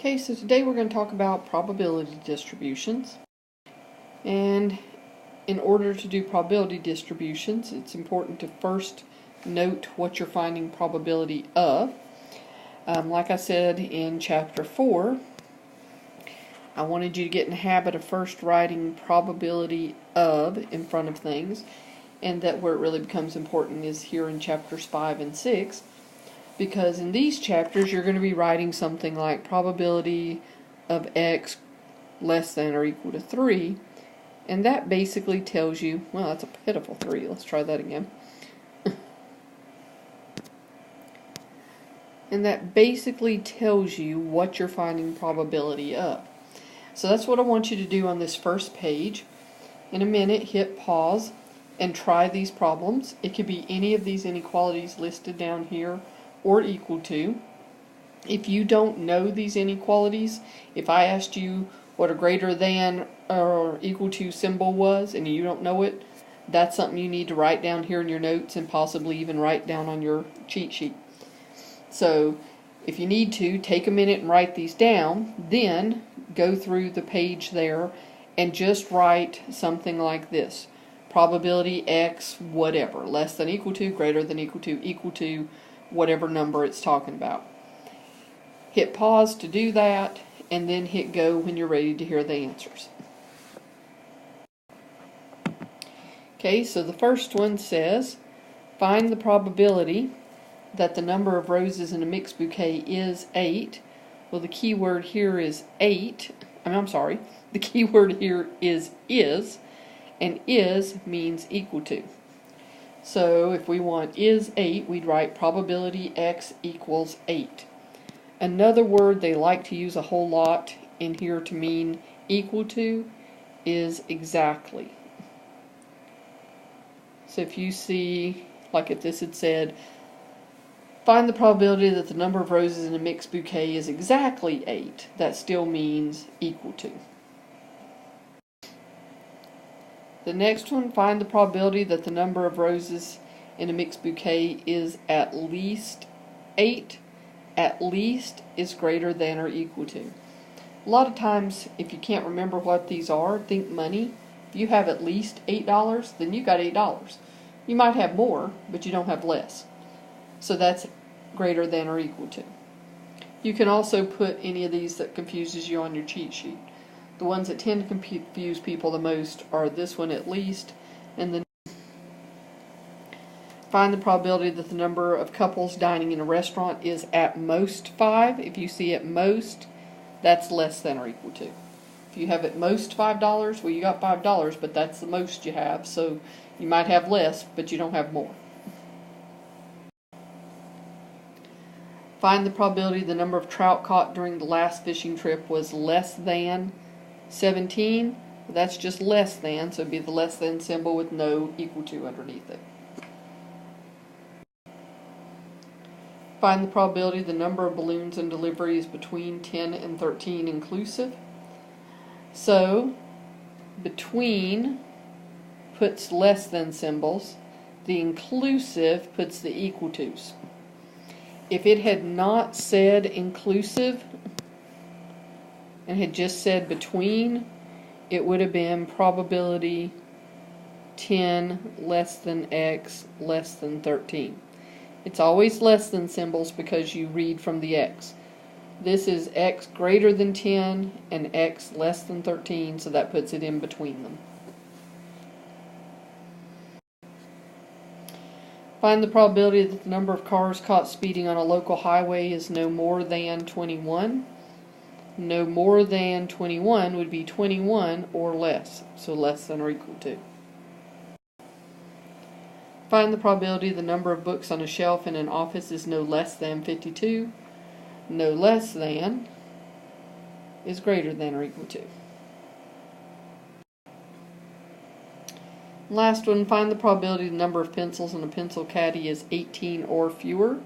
Okay, so today we're going to talk about probability distributions. And in order to do probability distributions, it's important to first note what you're finding probability of. Like I said in chapter 4, I wanted you to get in the habit of first writing probability of in front of things, and that where it really becomes important is here in chapters 5 and 6. Because in these chapters you're going to be writing something like probability of x less than or equal to 3, and that basically tells you, well, that's a pitiful 3, let's try that again. And that basically tells you what you're finding probability of. So that's what I want you to do on this first page. In a minute, hit pause and try these problems. It could be any of these inequalities listed down here, or equal to. If you don't know these inequalities, if I asked you what a greater than or equal to symbol was and you don't know it, that's something you need to write down here in your notes and possibly even write down on your cheat sheet. So if you need to, take a minute and write these down, then go through the page there and just write something like this. Probability x whatever, less than equal to, greater than equal to, whatever number it's talking about. Hit pause to do that, and then hit go when you're ready to hear the answers. Okay, so the first one says, find the probability that the number of roses in a mixed bouquet is 8. Well, the key word here is 8. The key word here is, and is means equal to. So if we want is 8, we'd write probability x equals 8. Another word they like to use a whole lot in here to mean equal to is exactly. So if you see, like if this had said, find the probability that the number of roses in a mixed bouquet is exactly 8, that still means equal to. The next one, find the probability that the number of roses in a mixed bouquet is at least 8. At least is greater than or equal to. A lot of times, if you can't remember what these are, think money. If you have at least $8, then you got $8. You might have more, but you don't have less. So that's greater than or equal to. You can also put any of these that confuses you on your cheat sheet. The ones that tend to confuse people the most are this one at least, and then find the probability that the number of couples dining in a restaurant is at most 5. If you see at most, that's less than or equal to. If you have at most $5, well, you got $5, but that's the most you have, so you might have less, but you don't have more. Find the probability the number of trout caught during the last fishing trip was less than 17. That's just less than, so it'd be the less than symbol with no equal to underneath it. Find the probability the number of balloons in delivery is between 10 and 13 inclusive. So between puts less than symbols, the inclusive puts the equal to's. If it had not said inclusive and had just said between, it would have been probability 10 less than x less than 13. It's always less than symbols because you read from the x. This is x greater than 10 and x less than 13, so that puts it in between them. Find the probability that the number of cars caught speeding on a local highway is no more than 21. No more than 21 would be 21 or less, so less than or equal to. Find the probability the number of books on a shelf in an office is no less than 52. No less than is greater than or equal to. Last one, find the probability the number of pencils in a pencil caddy is 18 or fewer.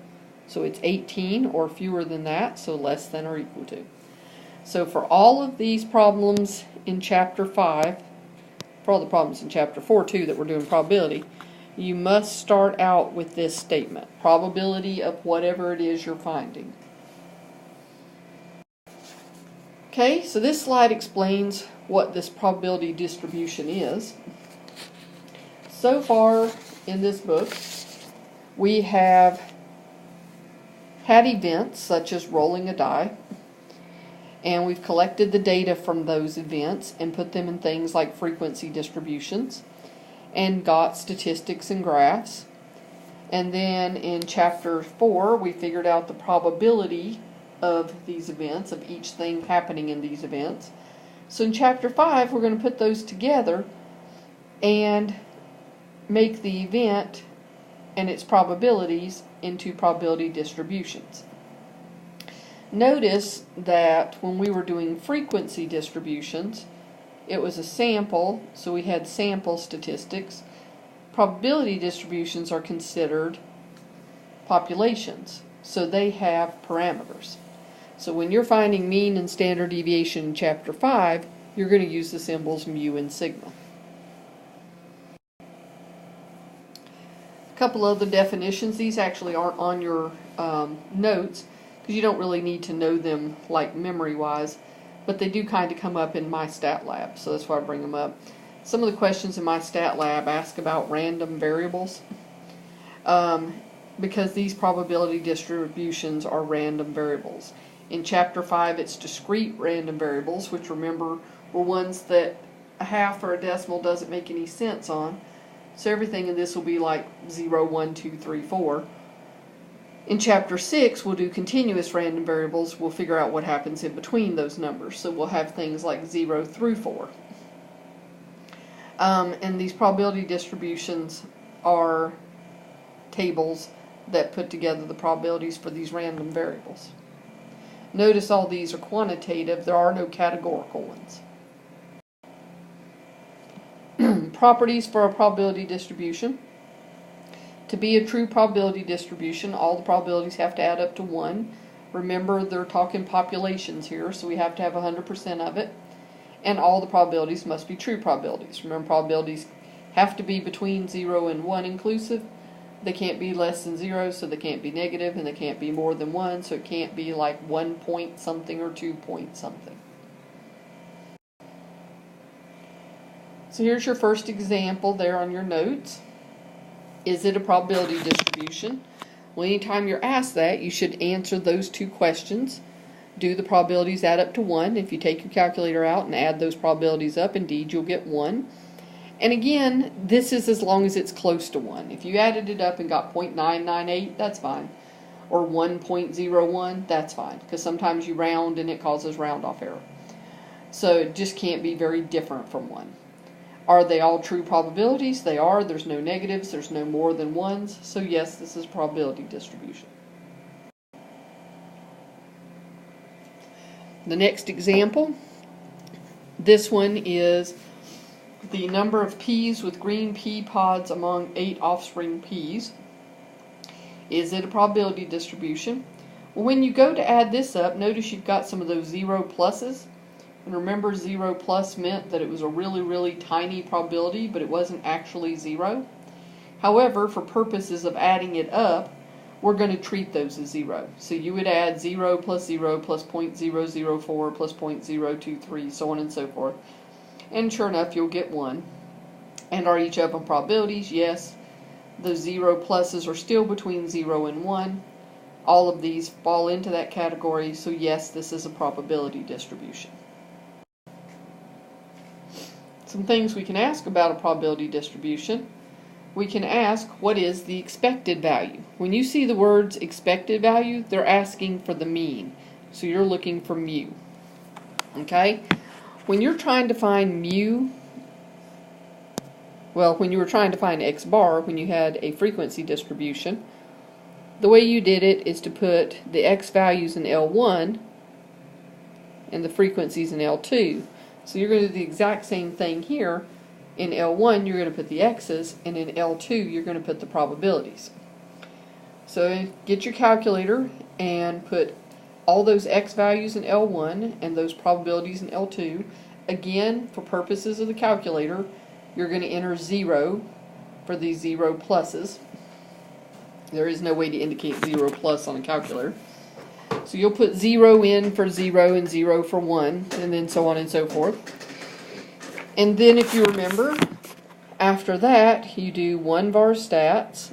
So it's 18 or fewer than that, so less than or equal to. So for all of these problems in Chapter 5, for all the problems in Chapter 4 too that we're doing probability, you must start out with this statement. Probability of whatever it is you're finding. Okay, so this slide explains what this probability distribution is. So far in this book, we have had events such as rolling a die, and we've collected the data from those events and put them in things like frequency distributions and got statistics and graphs. And then in chapter 4, we figured out the probability of these events, of each thing happening in these events. So in chapter 5, we're going to put those together and make the event and its probabilities into probability distributions. Notice that when we were doing frequency distributions, it was a sample, so we had sample statistics. Probability distributions are considered populations, so they have parameters. So when you're finding mean and standard deviation in chapter 5, you're going to use the symbols mu and sigma. A couple other definitions. These actually aren't on your notes because you don't really need to know them like memory-wise, but they do kind of come up in MyStatLab, so that's why I bring them up. Some of the questions in MyStatLab ask about random variables because these probability distributions are random variables. In chapter 5, it's discrete random variables, which remember were ones that a half or a decimal doesn't make any sense on. So everything in this will be like 0, 1, 2, 3, 4. In chapter 6, we'll do continuous random variables. We'll figure out what happens in between those numbers. So we'll have things like 0 through 4. And these probability distributions are tables that put together the probabilities for these random variables. Notice all these are quantitative. There are no categorical ones. Properties for a probability distribution. To be a true probability distribution, all the probabilities have to add up to 1. Remember, they're talking populations here, so we have to have 100% of it. And all the probabilities must be true probabilities. Remember, probabilities have to be between 0 and 1 inclusive. They can't be less than 0, so they can't be negative, and they can't be more than 1, so it can't be like 1 point something or 2 point something. So here's your first example there on your notes. Is it a probability distribution? Well, anytime you're asked that, you should answer those two questions. Do the probabilities add up to 1? If you take your calculator out and add those probabilities up, indeed you'll get 1. And again, this is as long as it's close to 1. If you added it up and got 0.998, that's fine. Or 1.01, that's fine. Because sometimes you round and it causes round-off error. So it just can't be very different from 1. Are they all true probabilities? They are. There's no negatives. There's no more than 1s. So yes, this is probability distribution. The next example, this one is the number of peas with green pea pods among 8 offspring peas. Is it a probability distribution? Well, when you go to add this up, notice you've got some of those 0 pluses. And remember, 0 plus meant that it was a really, really tiny probability, but it wasn't actually 0. However, for purposes of adding it up, we're going to treat those as 0. So you would add 0 plus 0 plus 0.004 plus 0.023, so on and so forth. And sure enough, you'll get 1. And are each of them probabilities? Yes. Those 0 pluses are still between 0 and 1. All of these fall into that category, so yes, this is a probability distribution. Some things we can ask about a probability distribution. We can ask, what is the expected value? When you see the words expected value, they're asking for the mean. So you're looking for mu. Okay? When you're trying to find mu, well, when you were trying to find x bar, when you had a frequency distribution, the way you did it is to put the x values in L1 and the frequencies in L2. So you're going to do the exact same thing here. In L1, you're going to put the x's, and in L2, you're going to put the probabilities. So get your calculator and put all those x values in L1 and those probabilities in L2. Again, for purposes of the calculator, you're going to enter 0 for these 0 pluses. There is no way to indicate 0 plus on a calculator. So you'll put 0 in for 0 and 0 for 1, and then so on and so forth. And then if you remember, after that, you do 1 var stats,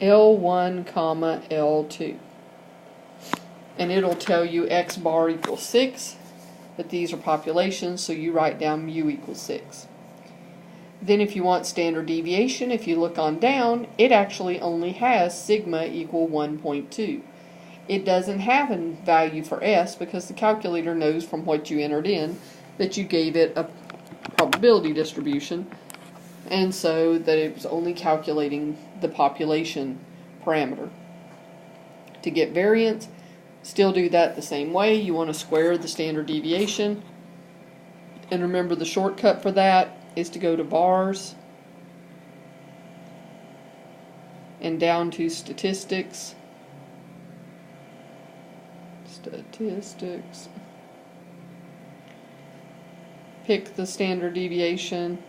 L1, comma, L2. And it'll tell you x bar equals 6, but these are populations, so you write down mu equals 6. Then if you want standard deviation, if you look on down, it actually only has sigma equal 1.2. It doesn't have a value for S because the calculator knows from what you entered in that you gave it a probability distribution, and so that it was only calculating the population parameter. To get variance, still do that the same way. You want to square the standard deviation, and remember the shortcut for that is to go to vars and down to statistics, pick the standard deviation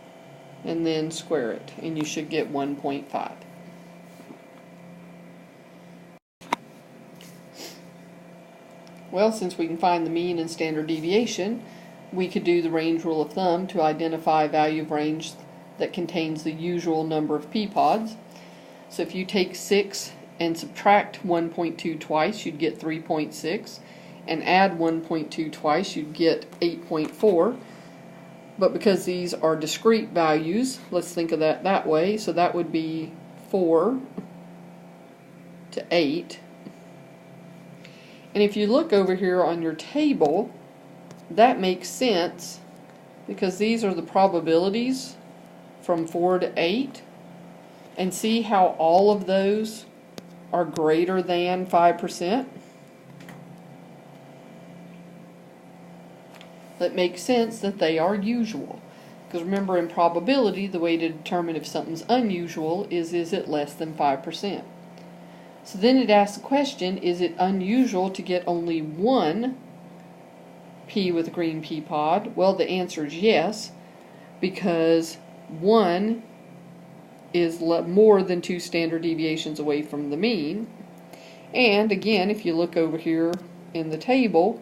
and then square it, and you should get 1.5. Well, since we can find the mean and standard deviation, we could do the range rule of thumb to identify a value of range that contains the usual number of p-pods. So if you take 6 and subtract 1.2 twice, you'd get 3.6, and add 1.2 twice, you'd get 8.4. But because these are discrete values, let's think of that way. So that would be 4 to 8. And if you look over here on your table, that makes sense because these are the probabilities from 4 to 8. And see how all of those are greater than 5%? That makes sense that they are usual. Because remember, in probability, the way to determine if something's unusual is it less than 5%? So then it asks the question, is it unusual to get only one P with a green pea pod? Well, the answer is yes, because 1 is more than 2 standard deviations away from the mean. And again, if you look over here in the table,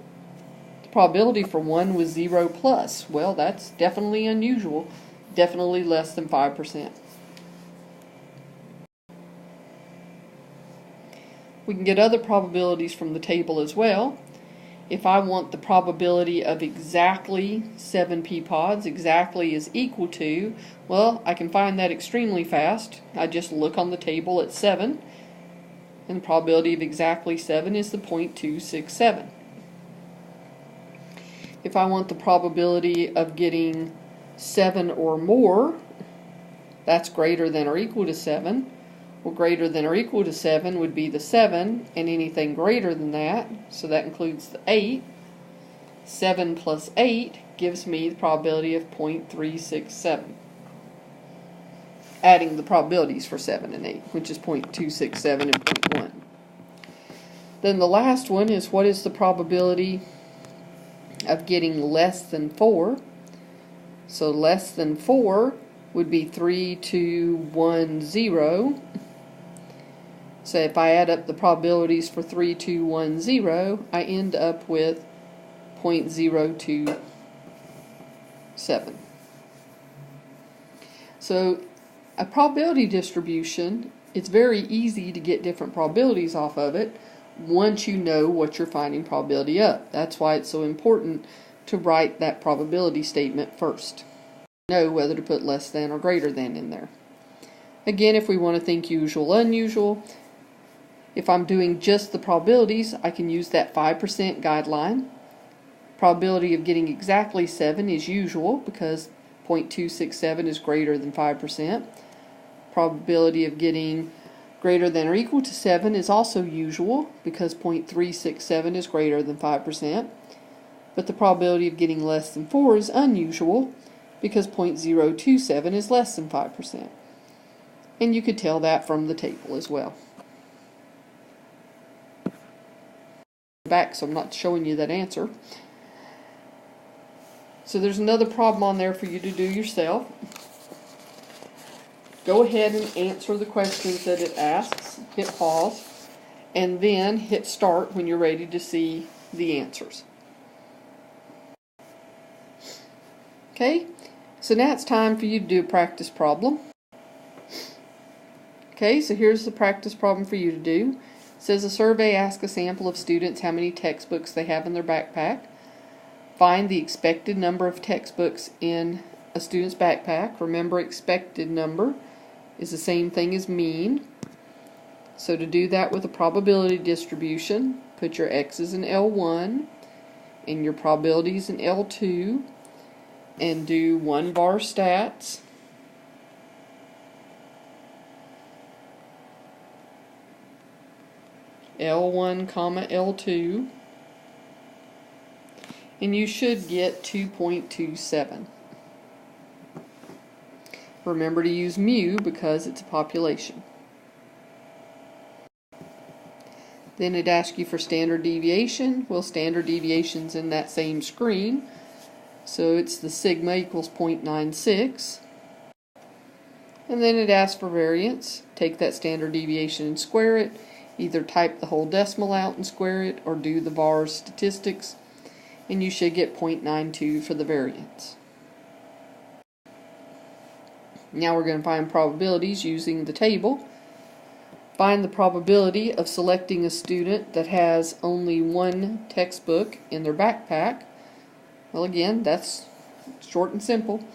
the probability for 1 was 0 plus. Well, that's definitely unusual, definitely less than 5%. We can get other probabilities from the table as well. If I want the probability of exactly 7 p-pods, exactly is equal to, well, I can find that extremely fast. I just look on the table at 7, and the probability of exactly 7 is the 0.267. If I want the probability of getting 7 or more, that's greater than or equal to 7. Well, greater than or equal to 7 would be the 7, and anything greater than that, so that includes the 8. 7 plus 8 gives me the probability of 0.367. Adding the probabilities for 7 and 8, which is 0.267 and 0.1. Then the last one is, what is the probability of getting less than 4? So less than 4 would be 3, 2, 1, 0. So if I add up the probabilities for 3, 2, 1, 0, I end up with 0.027. So a probability distribution, it's very easy to get different probabilities off of it once you know what you're finding probability of. That's why it's so important to write that probability statement first. Know whether to put less than or greater than in there. Again, if we want to think usual, unusual, if I'm doing just the probabilities, I can use that 5% guideline. Probability of getting exactly 7 is usual because 0.267 is greater than 5%. Probability of getting greater than or equal to 7 is also usual because 0.367 is greater than 5%. But the probability of getting less than 4 is unusual because 0.027 is less than 5%. And you could tell that from the table as well. Back, so I'm not showing you that answer. So there's another problem on there for you to do yourself. go ahead and answer the questions that it asks. Hit pause, and then hit start when you're ready to see the answers. Okay, so now it's time for you to do a practice problem. Okay, so here's the practice problem for you to do. It says a survey asks a sample of students how many textbooks they have in their backpack. Find the expected number of textbooks in a student's backpack. Remember, expected number is the same thing as mean. So to do that with a probability distribution, put your x's in L1 and your probabilities in L2 and do 1 var stats. L1, L2, and you should get 2.27. Remember to use mu because it's a population. Then it asks you for standard deviation. Well, standard deviation's in that same screen, so it's the sigma equals 0.96. And then it asks for variance. Take that standard deviation and square it. Either type the whole decimal out and square it, or do the var statistics, and you should get 0.92 for the variance. Now we're going to find probabilities using the table. Find the probability of selecting a student that has only 1 textbook in their backpack. Well, again, that's short and simple.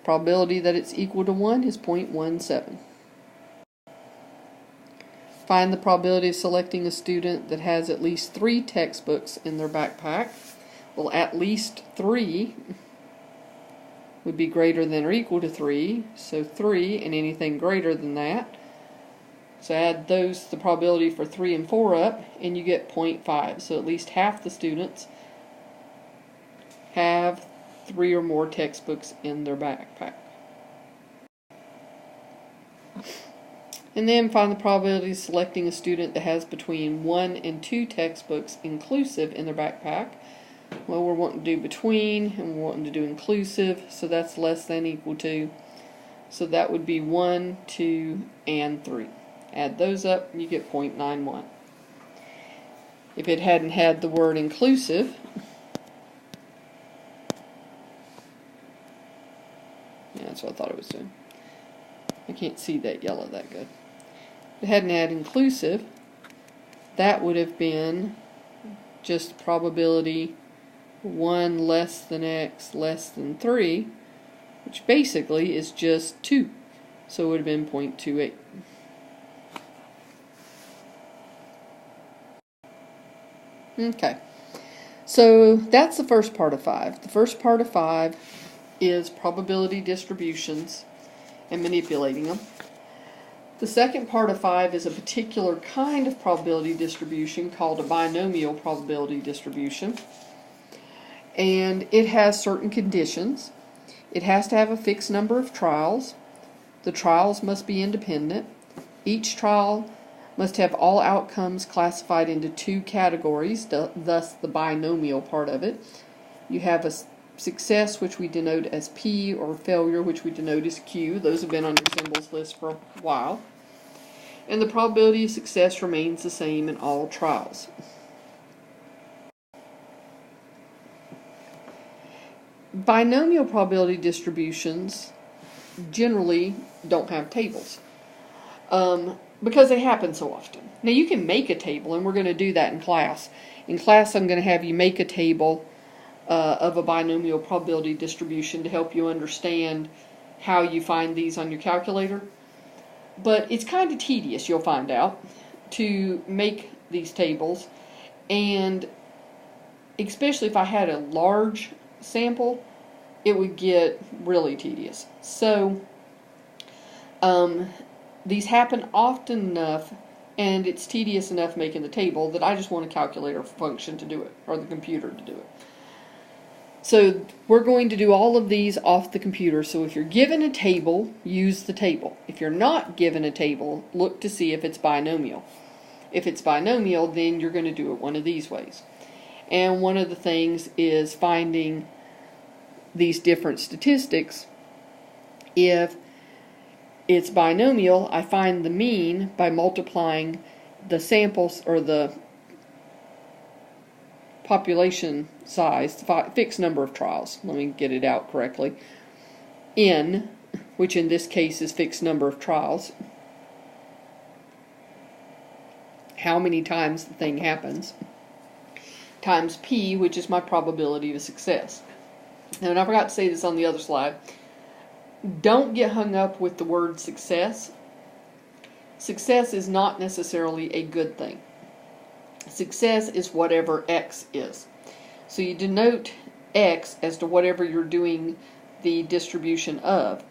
Probability that it's equal to 1 is 0.17. Find the probability of selecting a student that has at least 3 textbooks in their backpack. Well, at least 3 would be greater than or equal to 3, so 3 and anything greater than that. So add those, the probability for 3 and 4 up, and you get 0.5. So at least half the students have 3 or more textbooks in their backpack. And then find the probability of selecting a student that has between 1 and 2 textbooks inclusive in their backpack. Well, we're wanting to do between, and we're wanting to do inclusive, so that's less than equal to. So that would be 1, 2, and 3. Add those up, and you get 0.91. If it hadn't had the word inclusive, yeah, that's what I thought it was doing. I can't see that yellow that good. If it hadn't had inclusive, that would have been just probability 1 less than x less than 3, which basically is just 2. So it would have been 0.28. Okay, so that's the first part of 5. The first part of 5 is probability distributions and manipulating them. The second part of 5 is a particular kind of probability distribution called a binomial probability distribution. And it has certain conditions. It has to have a fixed number of trials. The trials must be independent. Each trial must have all outcomes classified into 2 categories, thus the binomial part of it. You have a success, which we denote as P, or failure, which we denote as Q. Those have been on your symbols list for a while. And the probability of success remains the same in all trials. Binomial probability distributions generally don't have tables because they happen so often. Now you can make a table, and we're going to do that in class. In class I'm going to have you make a table of a binomial probability distribution to help you understand how you find these on your calculator. But it's kind of tedious, you'll find out, to make these tables, and especially if I had a large sample, it would get really tedious. So these happen often enough, and it's tedious enough making the table that I just want a calculator function to do it, or the computer to do it. So we're going to do all of these off the computer. So if you're given a table, use the table. If you're not given a table, look to see if it's binomial. If it's binomial, then you're going to do it one of these ways. And one of the things is finding these different statistics. If it's binomial, I find the mean by multiplying the samples, or the population size, the fixed number of trials. Let me get it out correctly. N, which in this case is fixed number of trials, how many times the thing happens, times P, which is my probability of success. Now, and I forgot to say this on the other slide, don't get hung up with the word success. Success is not necessarily a good thing. Success is whatever X is. So you denote X as to whatever you're doing the distribution of.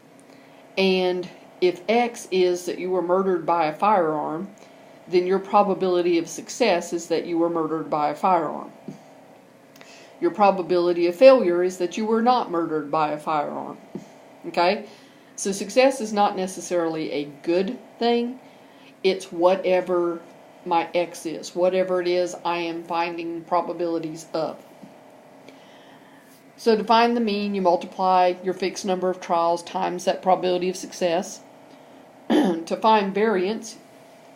And if X is that you were murdered by a firearm, then your probability of success is that you were murdered by a firearm. Your probability of failure is that you were not murdered by a firearm. Okay? So success is not necessarily a good thing. It's whatever my X is. Whatever it is, I am finding probabilities of. So to find the mean, you multiply your fixed number of trials times that probability of success. To find variance,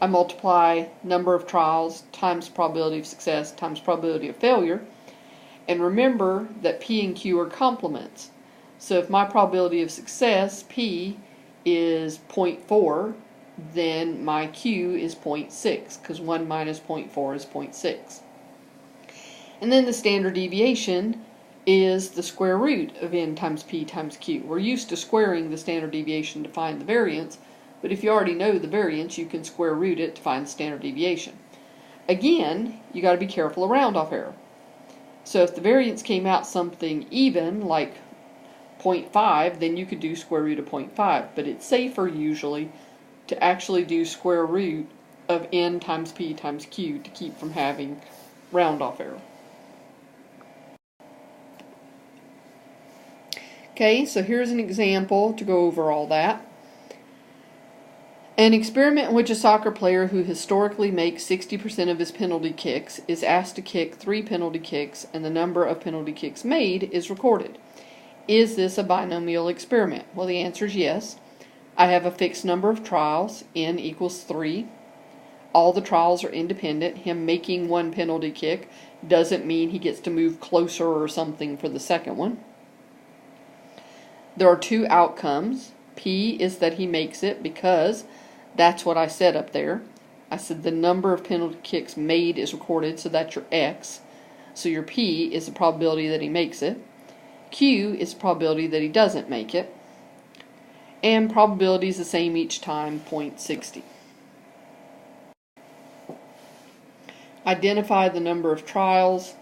I multiply number of trials times probability of success times probability of failure. And remember that P and Q are complements. So if my probability of success, P, is 0.4, then my Q is 0.6, because 1 minus 0.4 is 0.6. And then the standard deviation is the square root of N times P times Q. We're used to squaring the standard deviation to find the variance, but if you already know the variance, you can square root it to find the standard deviation. Again, you got to be careful of round-off error. So if the variance came out something even, like 0.5, then you could do square root of 0.5, but it's safer usually to actually do square root of N times P times Q to keep from having round-off error. Okay, so here's an example to go over all that. An experiment in which a soccer player who historically makes 60% of his penalty kicks is asked to kick 3 penalty kicks, and the number of penalty kicks made is recorded. Is this a binomial experiment? Well, the answer is yes. I have a fixed number of trials, N equals 3. All the trials are independent. Him making 1 penalty kick doesn't mean he gets to move closer or something for the second one. There are 2 outcomes. P is that he makes it, because that's what I said up there. I said the number of penalty kicks made is recorded, so that's your X. So your P is the probability that he makes it. Q is the probability that he doesn't make it. And probability is the same each time, 0.60. Identify the number of trials,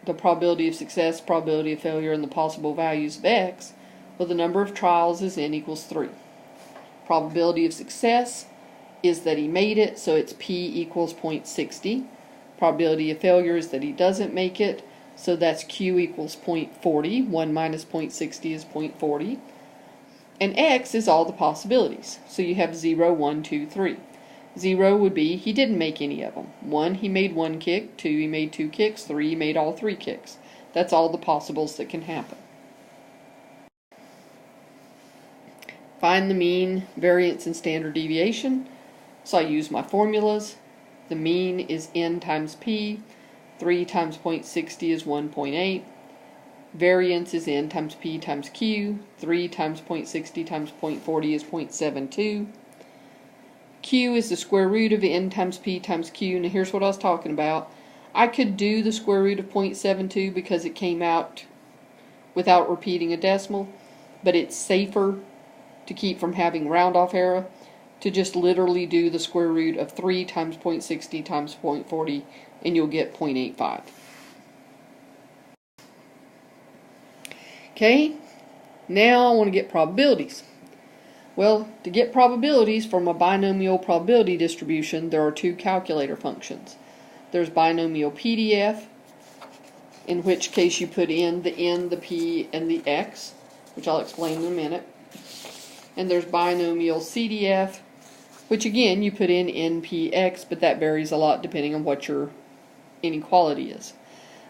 the probability of success, probability of failure, and the possible values of X. Well, the number of trials is N equals 3. Probability of success is that he made it, so it's P equals 0.60. Probability of failure is that he doesn't make it, so that's Q equals 0.40. 1 minus 0.60 is 0.40. And X is all the possibilities. So you have 0, 1, 2, 3. 0 would be he didn't make any of them. 1, he made 1 kick. 2, he made 2 kicks. 3, he made all 3 kicks. That's all the possibles that can happen. Find the mean, variance, and standard deviation. So I use my formulas. The mean is N times P. 3 times 0.60 is 1.8. Variance is N times P times Q. 3 times 0.60 times 0.40 is 0.72. Q is the square root of N times P times Q. Now here's what I was talking about. I could do the square root of 0.72 because it came out without repeating a decimal, but it's safer to keep from having round-off error to just literally do the square root of 3 times 0.60 times 0.40, and you'll get 0.85. Okay, now I want to get probabilities. Well, to get probabilities from a binomial probability distribution, there are 2 calculator functions. There's binomial PDF, in which case you put in the N, the P, and the X, which I'll explain in a minute. And there's binomial CDF, which again you put in NPX, but that varies a lot depending on what your inequality is.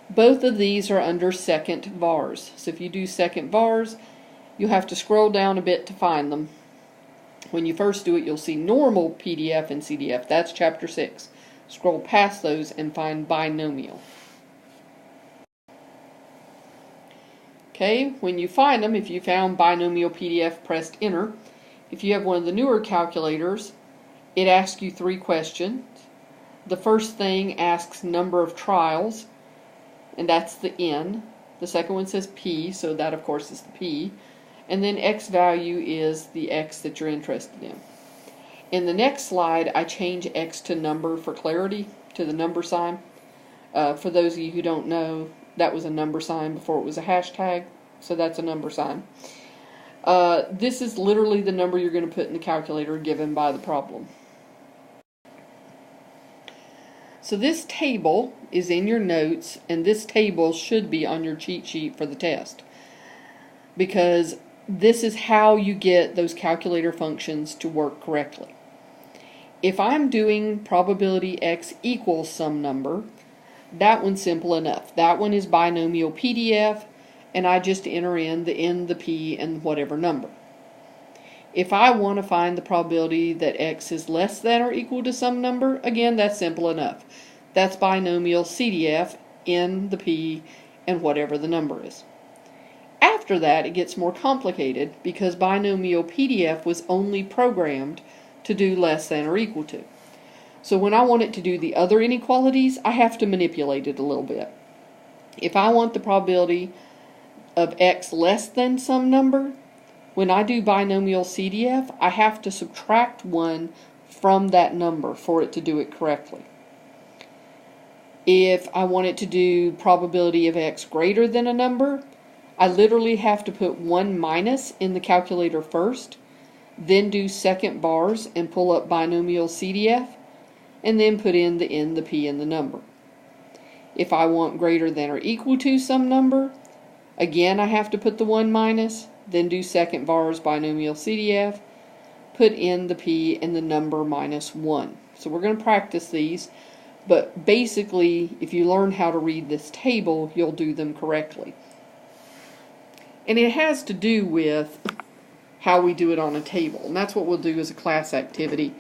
Both of these are under second vars. So if you do second vars, you have to scroll down a bit to find them. When you first do it, you'll see normal PDF and CDF. That's chapter 6. Scroll past those and find binomial. Okay, when you find them, if you found binomial PDF, press enter. If you have one of the newer calculators, it asks you 3 questions. The first thing asks number of trials, and that's the N. The second one says P, so that of course is the P. And then X value is the X that you're interested in. In the next slide, I change X to number for clarity, to the number sign. For those of you who don't know, that was a number sign before it was a hashtag, so that's a number sign. This is literally the number you're going to put in the calculator given by the problem. So this table is in your notes, and this table should be on your cheat sheet for the test, because this is how you get those calculator functions to work correctly. If I'm doing probability X equals some number, that one's simple enough. That one is binomial PDF, and I just enter in the N, the P, and whatever number. If I want to find the probability that X is less than or equal to some number, again, that's simple enough. That's binomial CDF, N, the P, and whatever the number is. After that, it gets more complicated because binomial PDF was only programmed to do less than or equal to. So when I want it to do the other inequalities, I have to manipulate it a little bit. If I want the probability of X less than some number, when I do binomial CDF, I have to subtract 1 from that number for it to do it correctly. If I want it to do probability of X greater than a number, I literally have to put 1 minus in the calculator first, then do second bars and pull up binomial CDF, and then put in the N, the P, and the number. If I want greater than or equal to some number, again I have to put the 1 minus, then do second bars binomial CDF, put in the P and the number minus 1. So we're going to practice these, but basically if you learn how to read this table, you'll do them correctly. And it has to do with how we do it on a table, and that's what we'll do as a class activity,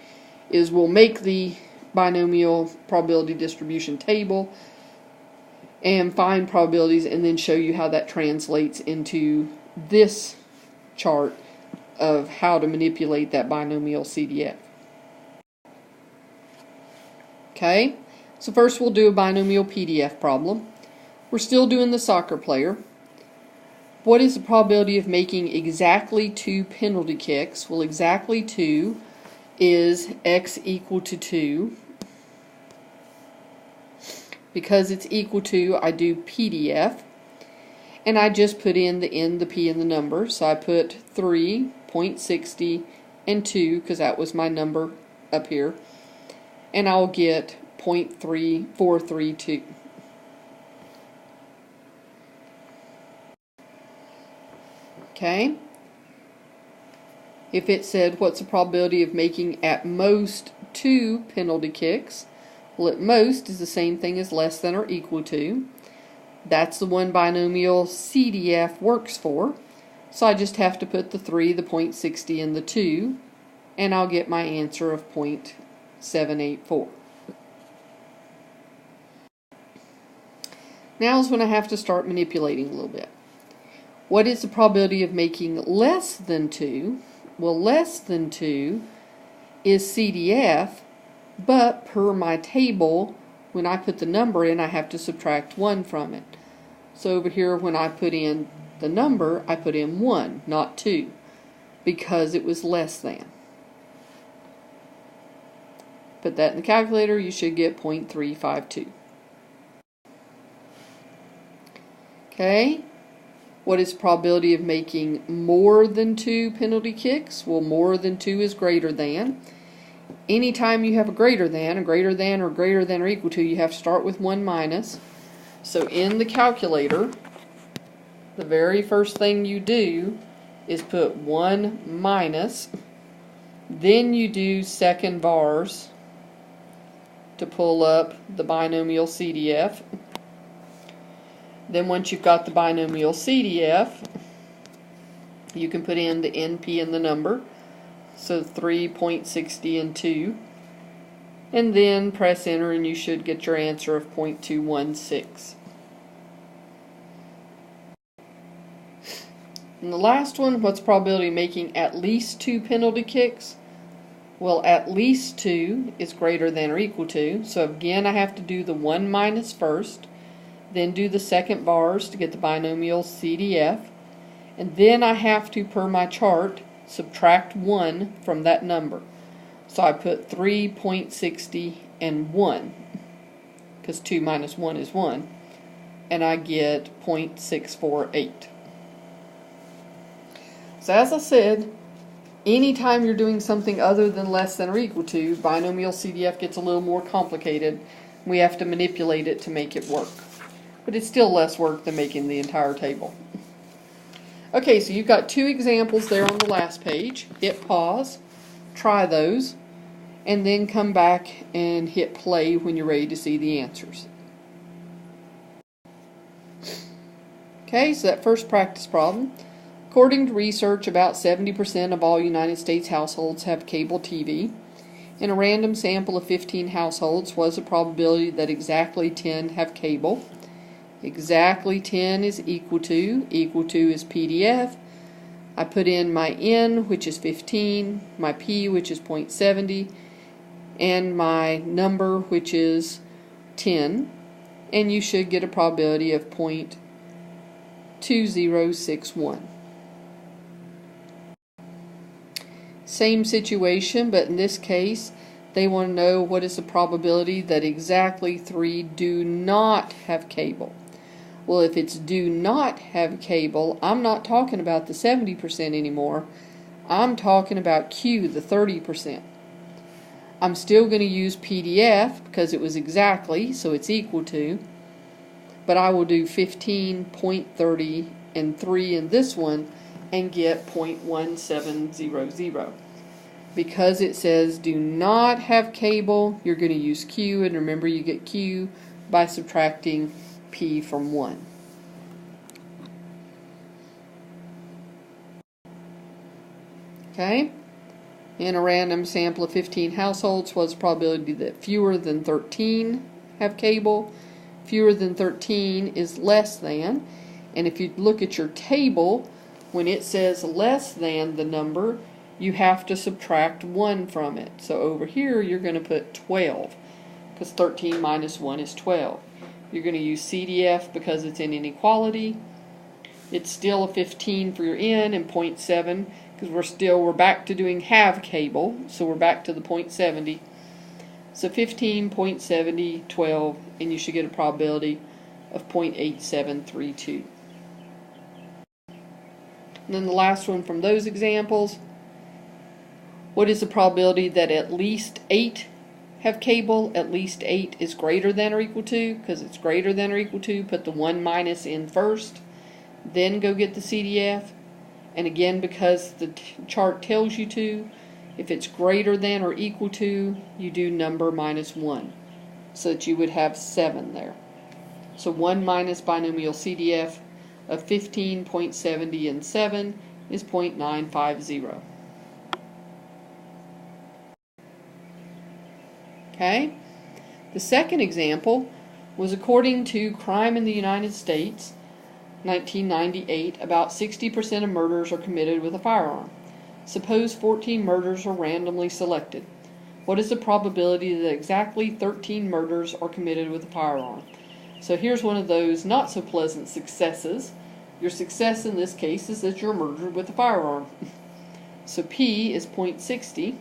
is we'll make the binomial probability distribution table and find probabilities and then show you how that translates into this chart of how to manipulate that binomial CDF. Okay, so first we'll do a binomial PDF problem. We're still doing the soccer player. What is the probability of making exactly 2 penalty kicks? Well, exactly 2 is X equal to 2. Because it's equal to, I do PDF. And I just put in the N, the P, and the number. So I put 3, 0.60, and 2, because that was my number up here. And I'll get 0.3432. Okay? If it said, what's the probability of making at most 2 penalty kicks? Well, at most is the same thing as less than or equal to. That's the one binomial CDF works for. So I just have to put the 3, the 0.60, and the 2, and I'll get my answer of 0.784. Now is when I have to start manipulating a little bit. What is the probability of making less than 2? Well, less than 2 is CDF, but per my table, when I put the number in, I have to subtract 1 from it. So over here, when I put in the number, I put in 1, not 2, because it was less than. Put that in the calculator, you should get 0.352. Okay, what is the probability of making more than 2 penalty kicks? Well, more than 2 is greater than. Anytime you have a greater than, or greater than or equal to, you have to start with 1 minus. So in the calculator, the very first thing you do is put 1 minus, then you do second bars to pull up the binomial CDF. Then once you've got the binomial CDF, you can put in the NP and the number. So 3.60 and 2. And then press enter and you should get your answer of 0.216. And the last one, what's the probability of making at least 2 penalty kicks? Well, at least 2 is greater than or equal to. So again, I have to do the 1 minus first, then do the second bars to get the binomial CDF, and then I have to, per my chart, subtract 1 from that number. So I put 3.60 and 1, because 2 minus 1 is 1, and I get 0.648. So as I said, anytime you're doing something other than less than or equal to, binomial CDF gets a little more complicated. We have to manipulate it to make it work. But it's still less work than making the entire table. Okay, so you've got 2 examples there on the last page. Hit pause, try those, and then come back and hit play when you're ready to see the answers. Okay, so that first practice problem. According to research, about 70% of all United States households have cable TV. In a random sample of 15 households, what is the probability that exactly 10 have cable? Exactly 10 is equal to is PDF. I put in my N, which is 15, my P, which is 0.70, and my number, which is 10, and you should get a probability of 0.2061. Same situation, but in this case, they want to know what is the probability that exactly 3 do not have cable. Well, if it's do not have cable, I'm not talking about the 70% anymore. I'm talking about Q, the 30%. I'm still going to use PDF because it was exactly, so it's equal to, but I will do 15, 0.30, and 3 in this one and get 0.1700. Because it says do not have cable, you're going to use Q, and remember you get Q by subtracting P from 1. Okay? In a random sample of 15 households, what's the probability that fewer than 13 have cable? Fewer than 13 is less than, and if you look at your table, when it says less than the number, you have to subtract 1 from it. So over here, you're going to put 12, because 13 minus 1 is 12. You're going to use CDF because it's an inequality. It's still a 15 for your N and 0.7, because we're back to doing have cable, so we're back to the 0.70. So 15, 0.70, 12, and you should get a probability of 0.8732. And then the last one from those examples, what is the probability that at least 8 have cable? At least 8 is greater than or equal to, because it's greater than or equal to, put the 1 minus in first, then go get the CDF. And again, because the chart tells you to, if it's greater than or equal to, you do number minus 1, so that you would have 7 there. So 1 minus binomial CDF of 15, 0.70, and 7 is 0.950. Okay? The second example was according to Crime in the United States, 1998, about 60% of murders are committed with a firearm. Suppose 14 murders are randomly selected. What is the probability that exactly 13 murders are committed with a firearm? So here's one of those not so pleasant successes. Your success in this case is that you're murdered with a firearm. So P is 0.60.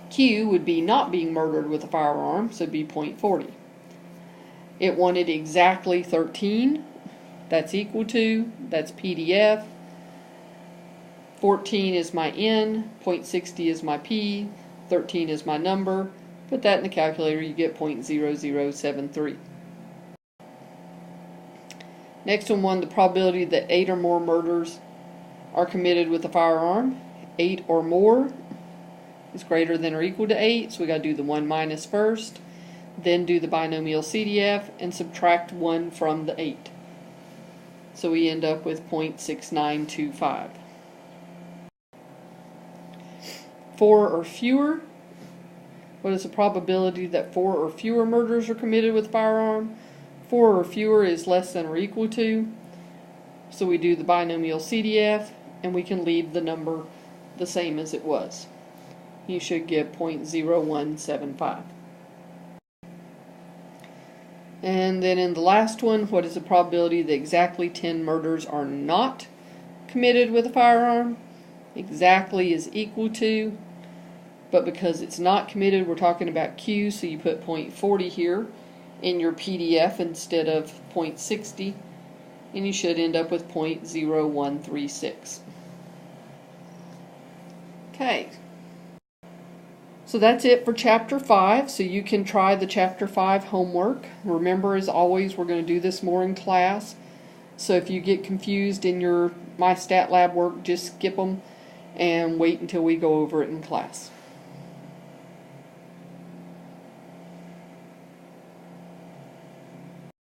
Q would be not being murdered with a firearm, so it'd be 0.40. It wanted exactly 13. That's equal to, that's PDF. 14 is my N, 0.60 is my P, 13 is my number. Put that in the calculator, you get 0.0073. Next one, the probability that 8 or more murders are committed with a firearm. 8 or more is greater than or equal to 8, so we got to do the 1 minus first, then do the binomial CDF and subtract 1 from the 8. So we end up with 0.6925. 4 or fewer. What is the probability that 4 or fewer murders are committed with a firearm? 4 or fewer is less than or equal to. So we do the binomial CDF, and we can leave the number the same as it was. You should get 0.0175. And then in the last one, what is the probability that exactly 10 murders are not committed with a firearm? Exactly is equal to, but because it's not committed, we're talking about Q, so you put 0.40 here in your PDF instead of 0.60, and you should end up with 0.0136. Okay. So that's it for Chapter 5, so you can try the Chapter 5 homework. Remember, as always, we're going to do this more in class. So if you get confused in your MyStatLab work, just skip them and wait until we go over it in class.